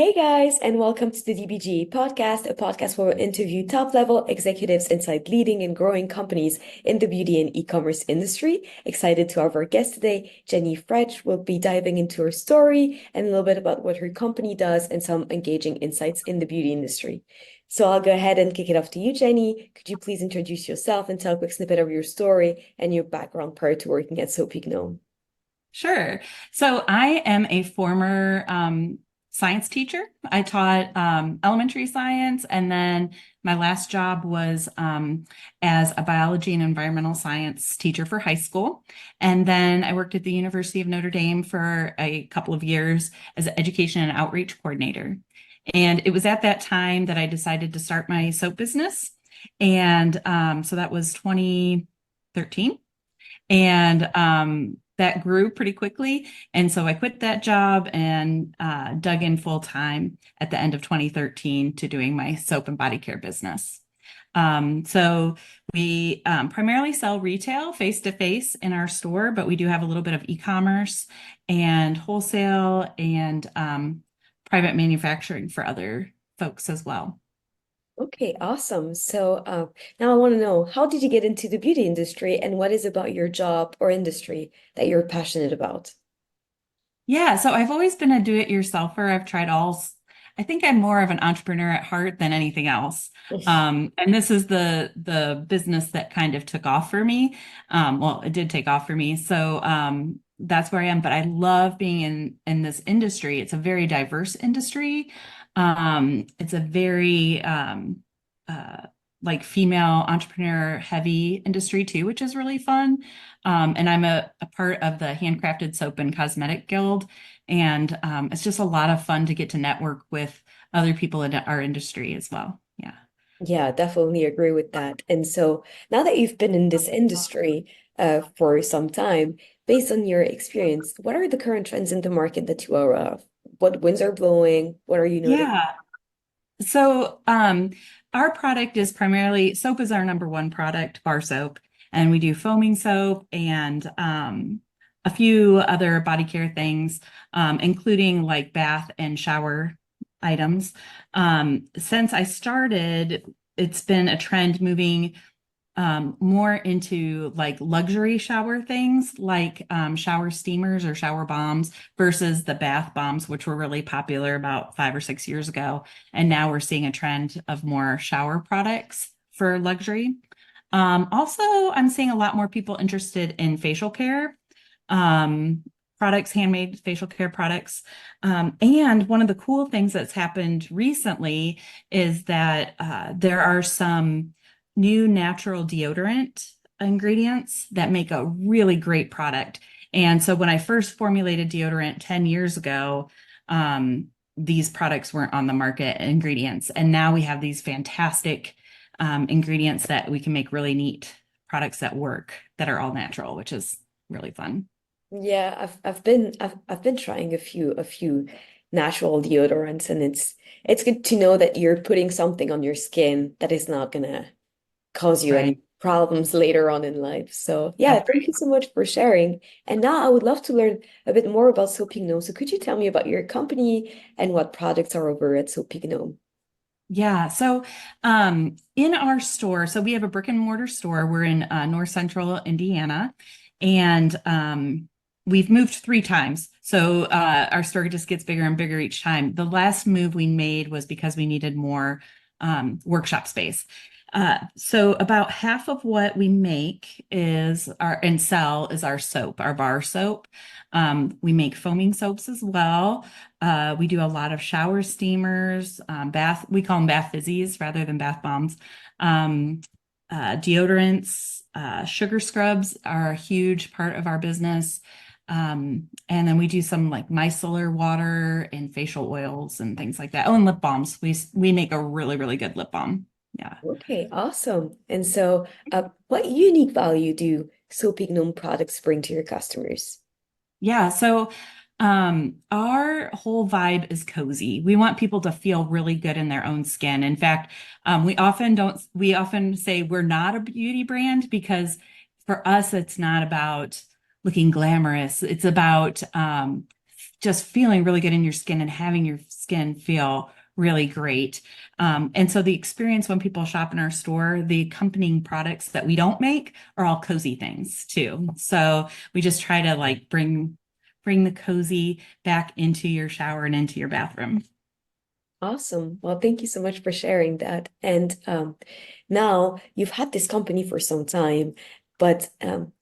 Hey guys, and welcome to the DBG podcast, a podcast where we interview top level executives inside leading and growing companies in the beauty and e-commerce industry. Excited to have our guest today, Jenny Frech. Will be diving into her story and a little bit about what her company does and some engaging insights in the beauty industry. So I'll go ahead and kick it off to you, Jenny. Could you please introduce yourself and tell a quick snippet of your story and your background prior to working at Soapy Gnome? Sure. So I am a former science teacher. I taught elementary science, and then my last job was as a biology and environmental science teacher for high school. And then I worked at the University of Notre Dame for a couple of years as an education and outreach coordinator. And it was at that time that I decided to start my soap business. And so that was 2013. And that grew pretty quickly. And so I quit that job and dug in full time at the end of 2013 to doing my soap and body care business. So we primarily sell retail face to face in our store, but we do have a little bit of e-commerce and wholesale and private manufacturing for other folks as well. Okay, awesome. So now I want to know, how did you get into the beauty industry and what is about your job or industry that you're passionate about? Yeah, so I've always been a do-it-yourselfer. I've tried I think I'm more of an entrepreneur at heart than anything else. And this is the business that kind of took off for me. Well, it did take off for me. So that's where I am. But I love being in this industry. It's a very diverse industry. It's a very uh, like female entrepreneur heavy industry too, which is really fun. And I'm a part of the Handcrafted Soap and Cosmetic Guild. And it's just a lot of fun to get to network with other people in our industry as well. Yeah. Yeah, definitely agree with that. And so now that you've been in this industry for some time, based on your experience, what are the current trends in the market that you are aware of? What winds are blowing? What are you noticing? Yeah. So our product is primarily soap is our number one product, bar soap, and we do foaming soap and a few other body care things, including like bath and shower items. Since I started, it's been a trend moving more into like luxury shower things like shower steamers or shower bombs versus the bath bombs, which were really popular about 5 or 6 years ago. And now we're seeing a trend of more shower products for luxury. Also, I'm seeing a lot more people interested in facial care products, handmade facial care products. And one of the cool things that's happened recently is that there are some new natural deodorant ingredients that make a really great product. And so when I first formulated deodorant 10 years ago, these products weren't on the market ingredients. And now we have these fantastic ingredients that we can make really neat products that work that are all natural, which is really fun. Yeah, I've been trying a few natural deodorants, and it's good to know that you're putting something on your skin that is not gonna cause you Right. any problems later on in life. So yeah, That's thank you so much for sharing. And now I would love to learn a bit more about Soapy Gnome. So could you tell me about your company and what products are over at Soapy Gnome? Yeah. So, in our store, so we have a brick and mortar store. We're in North Central Indiana, and we've moved 3 times. So, our store just gets bigger and bigger each time. The last move we made was because we needed more workshop space. So about half of what we make is our and sell is our soap, our bar soap. We make foaming soaps as well. We do a lot of shower steamers, we call them bath fizzies rather than bath bombs. Um, Deodorants, sugar scrubs are a huge part of our business. And then we do some like micellar water and facial oils and things like that. Oh, and lip balms. We make a really, really good lip balm. Yeah. Okay, awesome. And so what unique value do Soapy Gnome products bring to your customers? Yeah, so our whole vibe is cozy. We want people to feel really good in their own skin. In fact, we often say we're not a beauty brand because for us, it's not about looking glamorous. It's about just feeling really good in your skin and having your skin feel really great. And so the experience when people shop in our store, the accompanying products that we don't make are all cozy things too. So we just try to like bring the cozy back into your shower and into your bathroom. Awesome. Well, thank you so much for sharing that. And now you've had this company for some time, but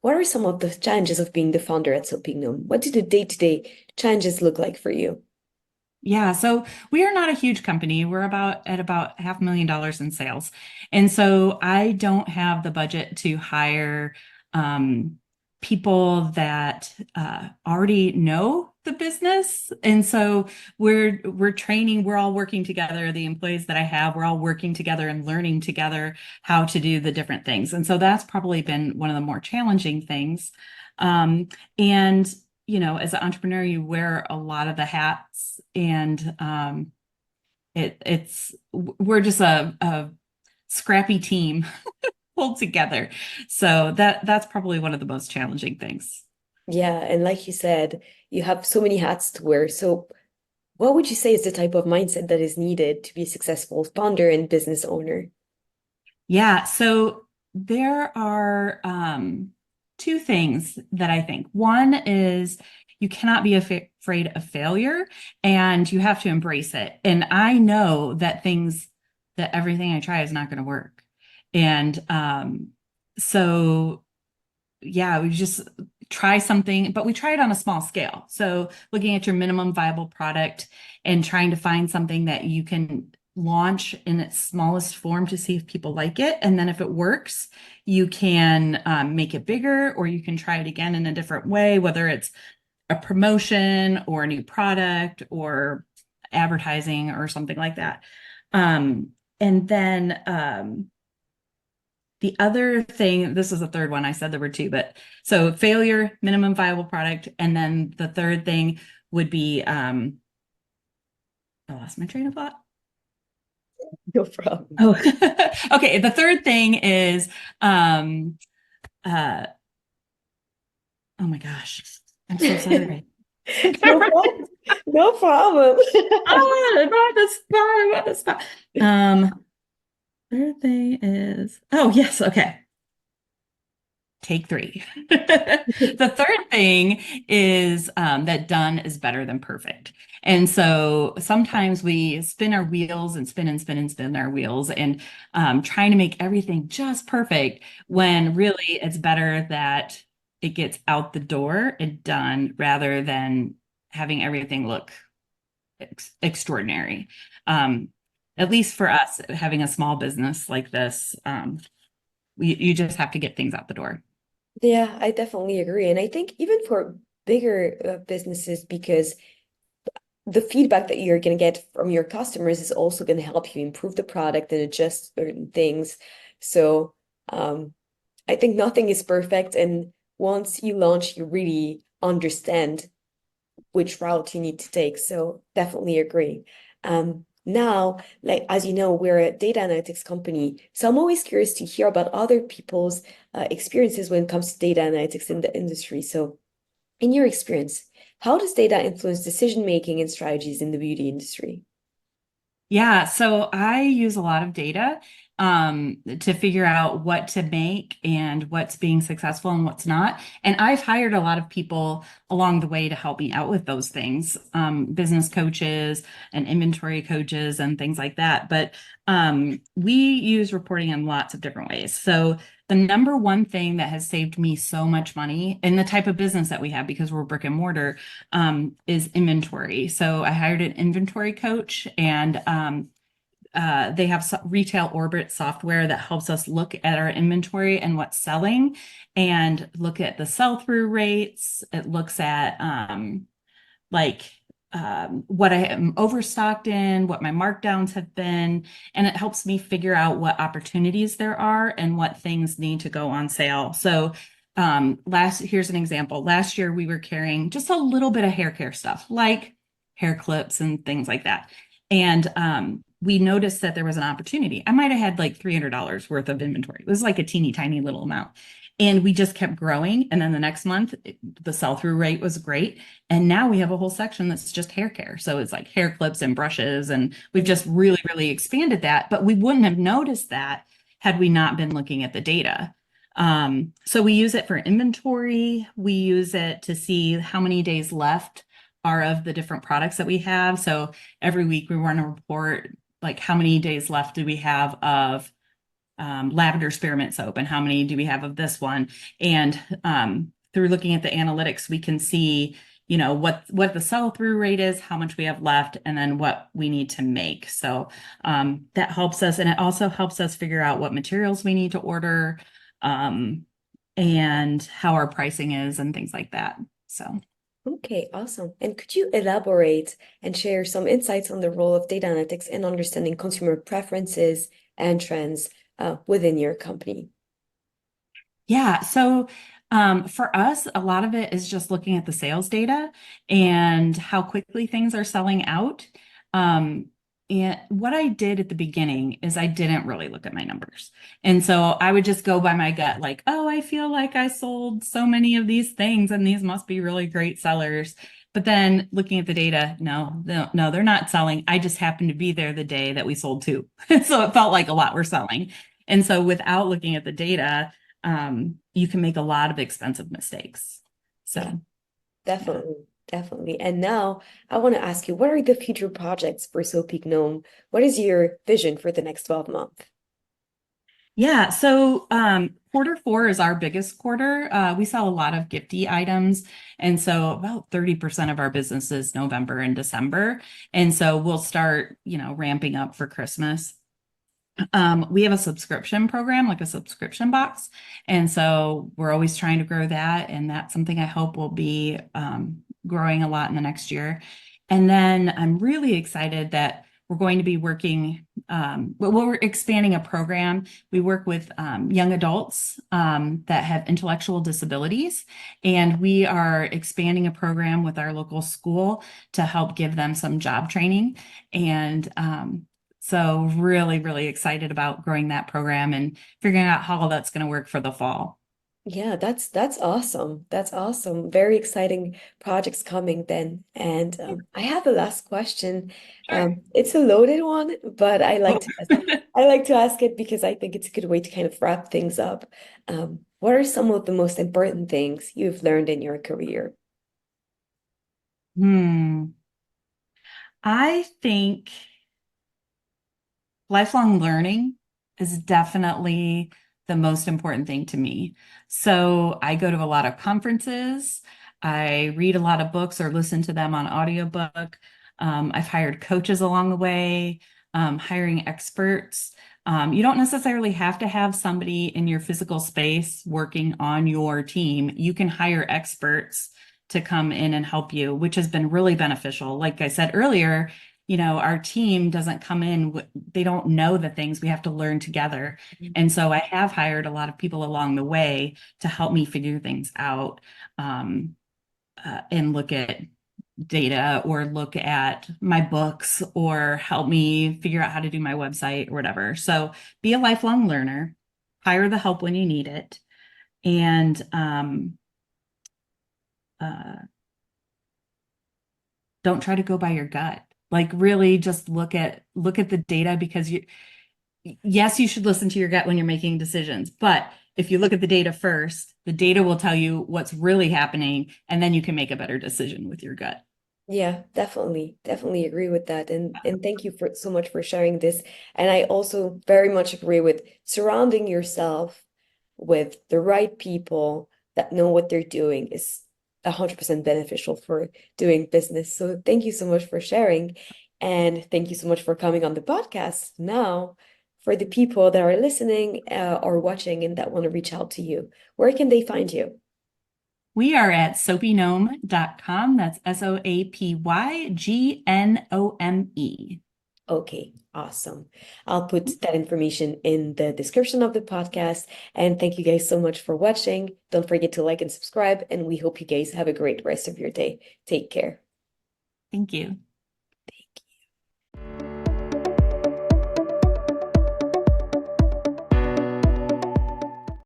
what are some of the challenges of being the founder at Soapy Gnome? What do the day-to-day challenges look like for you? Yeah, so we are not a huge company. We're about $500,000 in sales. And so I don't have the budget to hire people that already know the business. And so we're training, we're all working together. The employees that I have, we're all working together and learning together how to do the different things. And so that's probably been one of the more challenging things. And as an entrepreneur, you wear a lot of the hats, and we're just a scrappy team pulled together. So that's probably one of the most challenging things. Yeah, and like you said, you have so many hats to wear. So what would you say is the type of mindset that is needed to be a successful founder and business owner? Yeah, so there are two things that I think. One is you cannot be afraid of failure, and you have to embrace it. And I know that everything I try is not going to work. And so, yeah, we just try something, but we try it on a small scale. So looking at your minimum viable product and trying to find something that you can launch in its smallest form to see if people like it. And then if it works, you can make it bigger, or you can try it again in a different way, whether it's a promotion or a new product or advertising or something like that. And then the other thing, this is the third one, I said there were two, but so failure, minimum viable product. And then the third thing would be, I lost my train of thought. No problem. Oh, okay. The third thing is, uh, oh my gosh, I'm so sorry. No problem. No problem. I'm on the spot. I'm on the spot. Third thing is, oh yes, okay. Take three. The third thing is that done is better than perfect. And so sometimes we spin our wheels and spin and spin and spin our wheels and trying to make everything just perfect when really it's better that it gets out the door and done rather than having everything look extraordinary. At least for us, having a small business like this, you just have to get things out the door. Yeah, I definitely agree. And I think even for bigger businesses, because the feedback that you're going to get from your customers is also going to help you improve the product and adjust certain things. So I think nothing is perfect. And once you launch, you really understand which route you need to take. So definitely agree. Now, like as you know, we're a data analytics company. So I'm always curious to hear about other people's experiences when it comes to data analytics in the industry. So in your experience, how does data influence decision making and strategies in the beauty industry? Yeah, so I use a lot of data to figure out what to make and what's being successful and what's not. And I've hired a lot of people along the way to help me out with those things, business coaches and inventory coaches and things like that. But we use reporting in lots of different ways. So the number one thing that has saved me so much money in the type of business that we have, because we're brick and mortar, is inventory. So I hired an inventory coach, and they have retail orbit software that helps us look at our inventory and what's selling and look at the sell-through rates. It looks at like what I am overstocked in, what my markdowns have been, and it helps me figure out what opportunities there are and what things need to go on sale. So here's an example. Last year we were carrying just a little bit of hair care stuff, like hair clips and things like that. And we noticed that there was an opportunity. I might have had like $300 worth of inventory. It was like a teeny tiny little amount. And we just kept growing. And then the next month, the sell-through rate was great. And now we have a whole section that's just hair care. So it's like hair clips and brushes. And we've just really, really expanded that. But we wouldn't have noticed that had we not been looking at the data. So we use it for inventory. We use it to see how many days left are of the different products that we have. So every week we run a report, like how many days left do we have of lavender spearmint soap and how many do we have of this one. And through looking at the analytics, we can see, what the sell-through rate is, how much we have left, and then what we need to make. So that helps us. And it also helps us figure out what materials we need to order, and how our pricing is and things like that. So. Okay, awesome. And could you elaborate and share some insights on the role of data analytics in understanding consumer preferences and trends within your company? Yeah. So for us, a lot of it is just looking at the sales data and how quickly things are selling out. And what I did at the beginning is I didn't really look at my numbers. And so I would just go by my gut, like, oh, I feel like I sold so many of these things and these must be really great sellers. But then looking at the data, no, they're not selling. I just happened to be there the day that we sold two. So it felt like a lot were selling. And so without looking at the data, you can make a lot of expensive mistakes. So, Yeah, yeah. definitely, definitely. And now I want to ask you, what are the future projects for Soapy Gnome? What is your vision for the next 12 months? Yeah, so quarter 4 is our biggest quarter. We sell a lot of gifty items. And so about 30% of our business is November and December. And so we'll start, ramping up for Christmas. We have a subscription program, like a subscription box. And so we're always trying to grow that. And that's something I hope will be growing a lot in the next year. And then I'm really excited that we're going to be working, we're expanding a program. We work with young adults that have intellectual disabilities. And we are expanding a program with our local school to help give them some job training. And so really, really excited about growing that program and figuring out how that's going to work for the fall. Yeah, that's awesome. That's awesome. Very exciting projects coming then. And I have a last question. Sure. It's a loaded one, but Oh. I like to ask it because I think it's a good way to kind of wrap things up. What are some of the most important things you've learned in your career? Hmm. I think lifelong learning is definitely the most important thing to me. So I go to a lot of conferences. I read a lot of books or listen to them on audiobook. I've hired coaches along the way, hiring experts. You don't necessarily have to have somebody in your physical space working on your team. You can hire experts to come in and help you, which has been really beneficial. Like I said earlier, our team doesn't come in, they don't know the things we have to learn together. And so I have hired a lot of people along the way to help me figure things out, and look at data or look at my books or help me figure out how to do my website or whatever. So be a lifelong learner, hire the help when you need it, and uh, don't try to go by your gut. Like really just look at the data because yes, you should listen to your gut when you're making decisions, but if you look at the data first, the data will tell you what's really happening, and then you can make a better decision with your gut. Yeah, definitely. Definitely agree with that. And thank you for so much for sharing this. And I also very much agree with surrounding yourself with the right people that know what they're doing is 100% beneficial for doing business. So thank you so much for sharing. And thank you so much for coming on the podcast. Now, for the people that are listening or watching and that want to reach out to you, where can they find you? We are at soapygnome.com. That's SOAPYGNOME. Okay, awesome. I'll put that information in the description of the podcast. And thank you guys so much for watching. Don't forget to like and subscribe. And we hope you guys have a great rest of your day. Take care. Thank you.